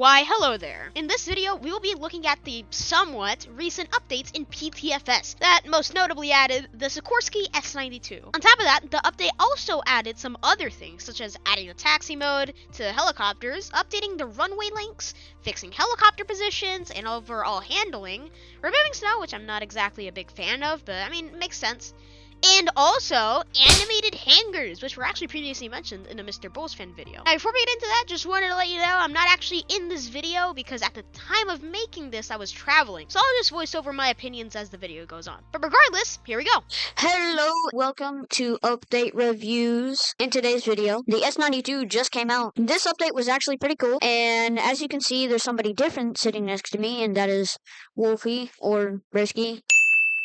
Why, hello there. In this video, we will be looking at the somewhat recent updates in PTFS that most notably added the Sikorsky S92. On top of that, the update also added some other things, such as adding a taxi mode to helicopters, updating the runway links, fixing helicopter positions and overall handling, removing snow, which I'm not exactly a big fan of, but I mean, it makes sense. And also, animated hangars, which were actually previously mentioned in a Mr. Bulls fan video. Now, before we get into that, just wanted to let you know I'm not actually in this video because at the time of making this, I was traveling. So I'll just voice over my opinions as the video goes on. But regardless, here we go. Hello, welcome to Update Reviews. In today's video, the S92 just came out. This update was actually pretty cool, and as you can see, there's somebody different sitting next to me, and that is Wolfie, or Brisky.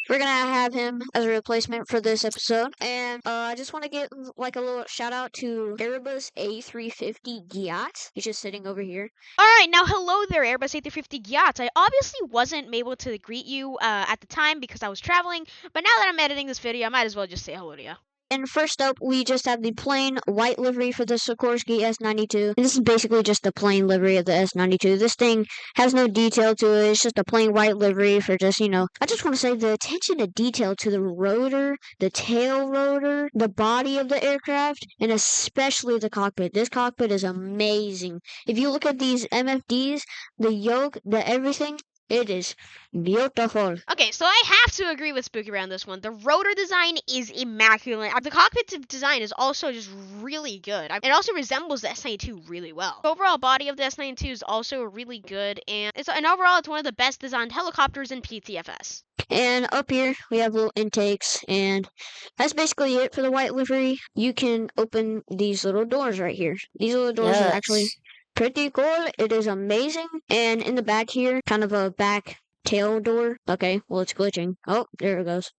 We're gonna have him as a replacement for this episode, and I just want to give like a little shout out to Airbus A350 Giat. He's just sitting over here. Alright, now hello there, Airbus A350 Giat. I obviously wasn't able to greet you at the time because I was traveling, but now that I'm editing this video, I might as well just say hello to you. And first up, we just have the plain white livery for the Sikorsky S92. And this is basically just the plain livery of the S92. This thing has no detail to it. It's just a plain white livery for just, I just want to say the attention to detail to the rotor, the tail rotor, the body of the aircraft, and especially the cockpit. This cockpit is amazing. If you look at these MFDs, the yoke, the everything, it is beautiful. Okay, so I have to agree with Spooky around this one. The rotor design is immaculate. The cockpit design is also just really good. It also resembles the S92 really well. The overall body of the S92 is also really good, and overall it's one of the best designed helicopters in PTFS. And up here, we have little intakes, and that's basically it for the white livery. You can open these little doors right here. These little doors are actually pretty cool. It is amazing. And in the back here, kind of a back tail door. Okay, well, it's glitching. Oh, there it goes.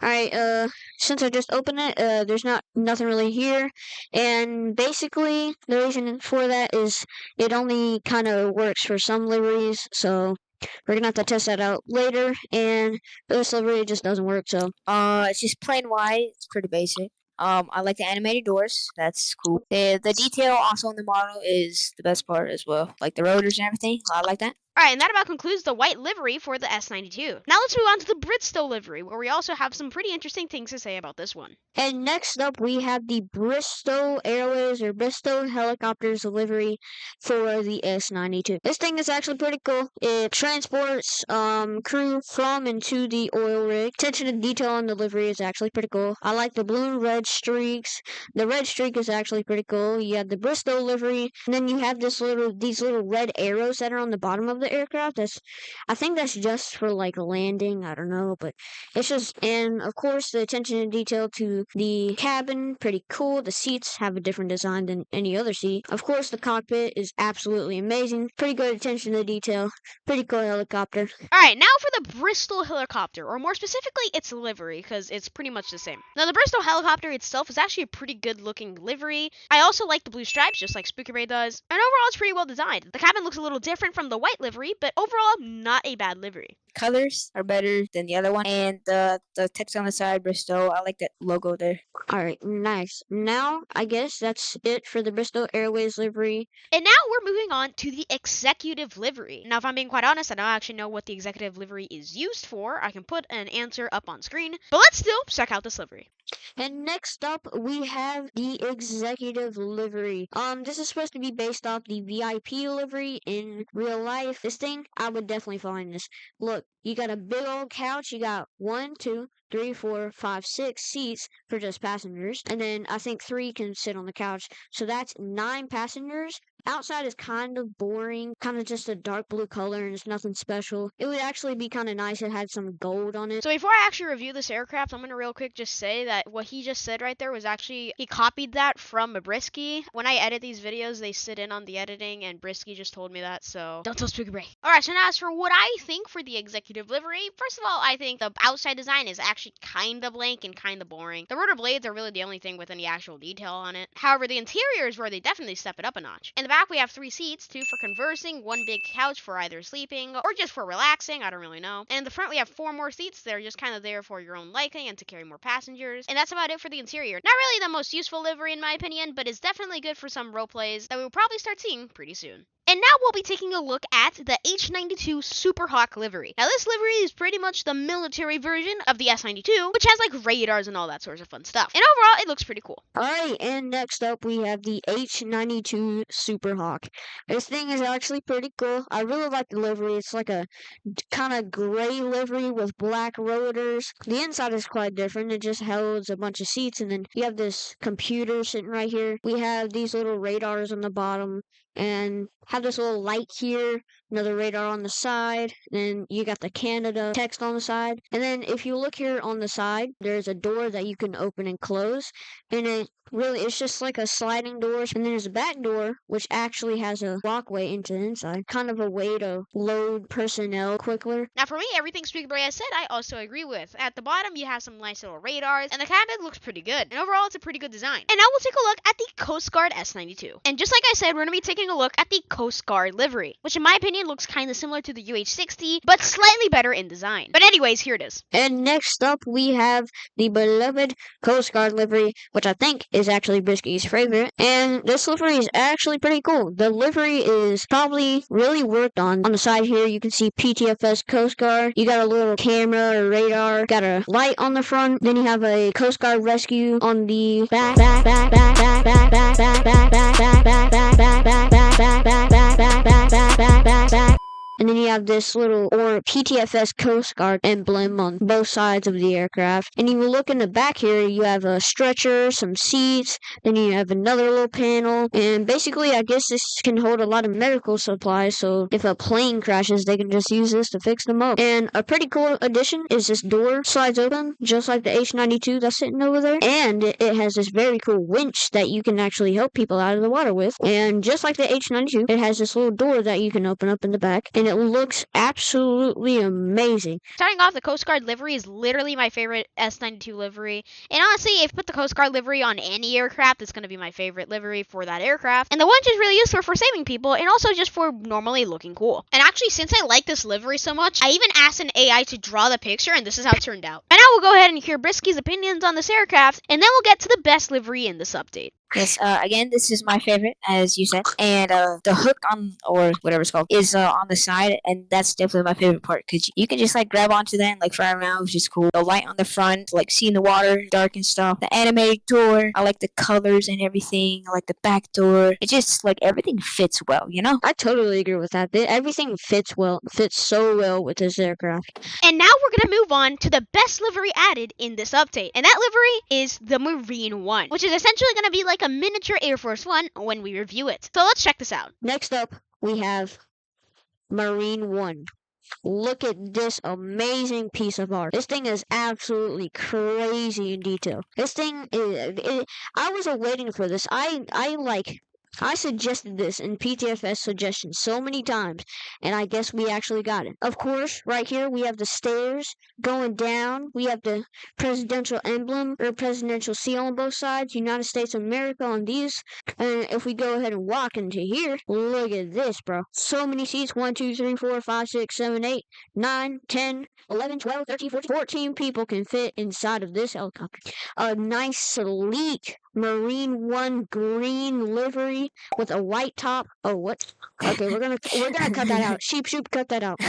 Alright, since I just opened it, there's nothing really here. And basically, the reason for that is it only kind of works for some liveries, so we're gonna have to test that out later. And this livery just doesn't work, so. It's just plain white. It's pretty basic. I like the animated doors. That's cool. The detail also on the model is the best part as well. Like the rotors and everything. I like that. Alright, and that about concludes the white livery for the S92. Now let's move on to the Bristow livery, where we also have some pretty interesting things to say about this one. And next up, we have the Bristow Airways or Bristow Helicopters livery for the S92. This thing is actually pretty cool. It transports crew from and to the oil rig. Attention to detail on the livery is actually pretty cool. I like the blue and red streaks. The red streak is actually pretty cool. You have the Bristow livery, and then you have these little red arrows that are on the bottom of the aircraft. I think that's just for like landing. I don't know, but it's just, and of course the attention to detail to the cabin, pretty cool. The seats have a different design than any other seat. Of course, the cockpit is absolutely amazing. Pretty good attention to detail. Pretty cool helicopter. Alright, now for the Bristol helicopter, or more specifically, its livery, because it's pretty much the same. Now, the Bristol helicopter itself is actually a pretty good looking livery. I also like the blue stripes, just like Spooky Ray does, and overall it's pretty well designed. The cabin looks a little different from the white livery, but overall, not a bad livery. Colors are better than the other one, and the text on the side, Bristow. I like that logo there. Alright, nice. Now, I guess that's it for the Bristow Airways livery. And now we're moving on to the executive livery. Now, if I'm being quite honest, I don't actually know what the executive livery is used for. I can put an answer up on screen, but let's still check out this livery. And next up, we have the executive livery. This is supposed to be based off the VIP livery in real life. This thing, I would definitely find this. Look, you got a big old couch. You got 1, 2, 3, 4, 5, 6 seats for just passengers. And then I think 3 can sit on the couch. So that's 9 passengers. Outside is kind of boring, kind of just a dark blue color, and it's nothing special. It would actually be kind of nice if it had some gold on it. So before I actually review this aircraft, I'm going to real quick just say that what he just said right there was actually, he copied that from Brisky. When I edit these videos, they sit in on the editing, and Brisky just told me that, so don't tell Spooky Ray. Alright, so now as for what I think for the executive livery, first of all, I think the outside design is actually kind of blank and kind of boring. The rotor blades are really the only thing with any actual detail on it. However, the interior is where they definitely step it up a notch. In the back, we have 3 seats, 2 for conversing, 1 big couch for either sleeping or just for relaxing, I don't really know. And in the front, we have 4 more seats that are just kind of there for your own liking and to carry more passengers. And that's about it for the interior. Not really the most useful livery in my opinion, but it's definitely good for some role plays that we will probably start seeing pretty soon. And now we'll be taking a look at the H-92 Super Hawk livery. Now this livery is pretty much the military version of the S-92, which has like radars and all that sorts of fun stuff. And overall, it looks pretty cool. Alright, and next up we have the H-92 Super Hawk. This thing is actually pretty cool. I really like the livery. It's like a kind of gray livery with black rotors. The inside is quite different. It just holds a bunch of seats, and then you have this computer sitting right here. We have these little radars on the bottom, and have this little light here, another radar on the side, and you got the Canada text on the side. And then if you look here on the side, there's a door that you can open and close, and it's just like a sliding door. And then there's a back door, which actually has a walkway into the inside, kind of a way to load personnel quicker. Now for me, everything Speaker has said, I also agree with. At the bottom, you have some nice little radars, and the cabin looks pretty good. And overall, it's a pretty good design. And now we'll take a look at the Coast Guard S-92. And just like I said, we're going to be taking a look at the Coast Guard livery, which in my opinion looks kind of similar to the UH-60, but slightly better in design. But anyways, here it is. And next up, we have the beloved Coast Guard livery, which I think is actually Brisky's favorite. And this livery is actually pretty cool. The livery is probably really worked on. On the side here, you can see PTFS Coast Guard. You got a little camera or radar, got a light on the front. Then you have a Coast Guard rescue on the back. And then you have this little PTFS Coast Guard emblem on both sides of the aircraft. And you look in the back here, you have a stretcher, some seats, then you have another little panel. And basically, I guess this can hold a lot of medical supplies, so if a plane crashes, they can just use this to fix them up. And a pretty cool addition is this door slides open, just like the H-92 that's sitting over there. And it has this very cool winch that you can actually help people out of the water with. And just like the H-92, it has this little door that you can open up in the back. And it looks absolutely amazing. Starting off, the Coast Guard livery is literally my favorite S-92 livery. And honestly, if you put the Coast Guard livery on any aircraft, it's going to be my favorite livery for that aircraft. And the winch is really useful for saving people and also just for normally looking cool. And actually, since I like this livery so much, I even asked an AI to draw the picture, and this is how it turned out. And now we'll go ahead and hear Brisky's opinions on this aircraft, and then we'll get to the best livery in this update. Yes, again, this is my favorite, as you said. And the hook on, or whatever it's called, is on the side, and that's definitely my favorite part, because you can just, like, grab onto that and, like, fly around, which is cool. The light on the front, like, seeing the water, dark and stuff. The animated door, I like the colors and everything. I like the back door. It just, like, everything fits well, you know? I totally agree with that. Everything fits so well with this aircraft. And now we're going to move on to the best livery added in this update. And that livery is the Marine One, which is essentially going to be like a miniature Air Force One when we review it. So let's check this out. Next up, we have Marine One. Look at this amazing piece of art. This thing is absolutely crazy in detail. This thing I was waiting for this. I suggested this in PTFS suggestions so many times, and I guess we actually got it. Of course, right here we have the stairs going down. We have the presidential emblem or presidential seal on both sides, United States of America on these. And if we go ahead and walk into here, look at this, bro. So many seats. 1, 2, 3, 4, 5, 6, 7, 8, 9, 10, 11, 12, 13, 14 people can fit inside of this helicopter. A nice, sleek Marine One green livery with a white top. Oh, what? Okay, we're gonna cut that out. Sheep, cut that out.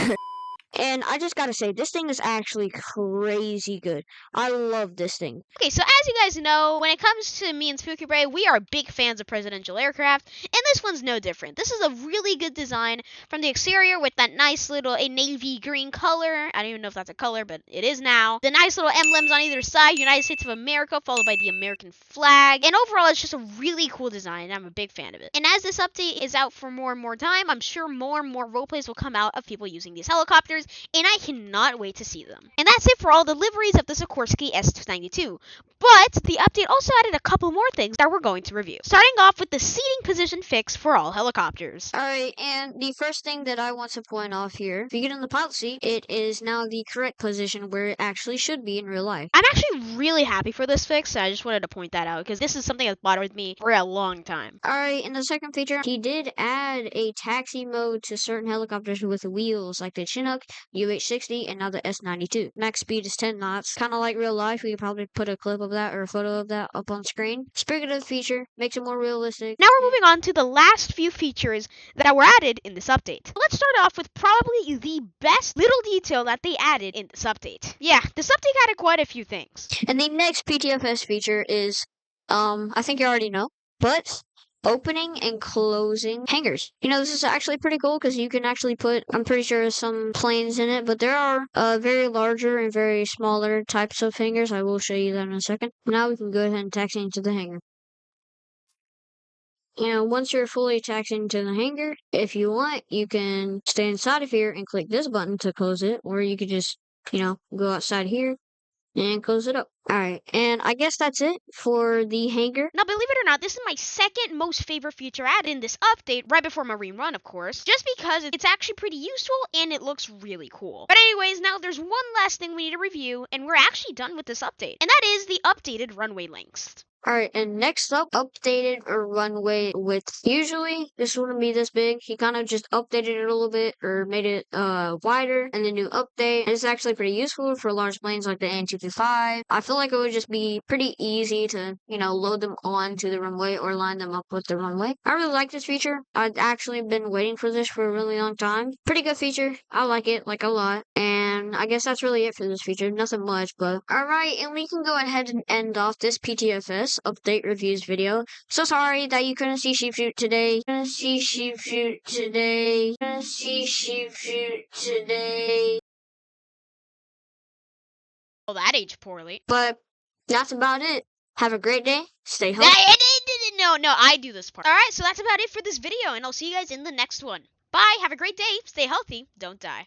And I just gotta say, this thing is actually crazy good. I love this thing. Okay, so as you guys know, when it comes to me and Spooky Bray, we are big fans of presidential aircraft, and this one's no different. This is a really good design from the exterior with that nice little navy green color. I don't even know if that's a color, but it is now. The nice little emblems on either side, United States of America, followed by the American flag. And overall, it's just a really cool design, and I'm a big fan of it. And as this update is out for more and more time, I'm sure more and more roleplays will come out of people using these helicopters, and I cannot wait to see them. And that's it for all the liveries of the Sikorsky S-92. But the update also added a couple more things that we're going to review. Starting off with the seating position fix for all helicopters. Alright, and the first thing that I want to point off here, if you get in the pilot seat, it is now the correct position where it actually should be in real life. I'm actually really happy for this fix, so I just wanted to point that out, because this is something that's bothered me for a long time. Alright, in the second feature, he did add a taxi mode to certain helicopters with wheels, like the Chinook, UH60, and now the S92. Max speed is 10 knots. Kind of like real life. We could probably put a clip of that or a photo of that up on screen. It's a pretty good feature. Makes it more realistic. Now we're moving on to the last few features that were added in this update. Let's start off with probably the best little detail that they added in this update. Yeah, this update added quite a few things. And the next PTFS feature is, I think you already know, but opening and closing hangers. You know, this is actually pretty cool because you can actually put, I'm pretty sure, some planes in it, but there are very larger and very smaller types of hangers. I will show you that in a second. Now we can go ahead and taxi into the hanger. You know, once you're fully taxed into the hanger, if you want, you can stay inside of here and click this button to close it, or you could just, you know, go outside here and close it up. Alright, and I guess that's it for the hanger. Now, believe it or not, this is my second most favorite feature added in this update, right before Marine Run, of course, just because it's actually pretty useful and it looks really cool. But anyways, now there's one last thing we need to review, and we're actually done with this update, and that is the updated runway links. Alright, and next up, updated a runway width. Usually, this wouldn't be this big. He kind of just updated it a little bit, or made it wider, and the new update. And it's actually pretty useful for large planes like the AN225. I feel like it would just be pretty easy to, you know, load them onto the runway or line them up with the runway. I really like this feature. I've actually been waiting for this for a really long time. Pretty good feature. I like it, like, a lot. And I guess that's really it for this feature. Nothing much, but alright, and we can go ahead and end off this PTFS update reviews video. So sorry that you couldn't see Sheep Shoot today. Couldn't see Sheep Shoot today. Couldn't see Sheep Shoot today. Well, that aged poorly. But that's about it. Have a great day. Stay healthy. No, I do this part. Alright, so that's about it for this video, and I'll see you guys in the next one. Bye, have a great day, stay healthy, don't die.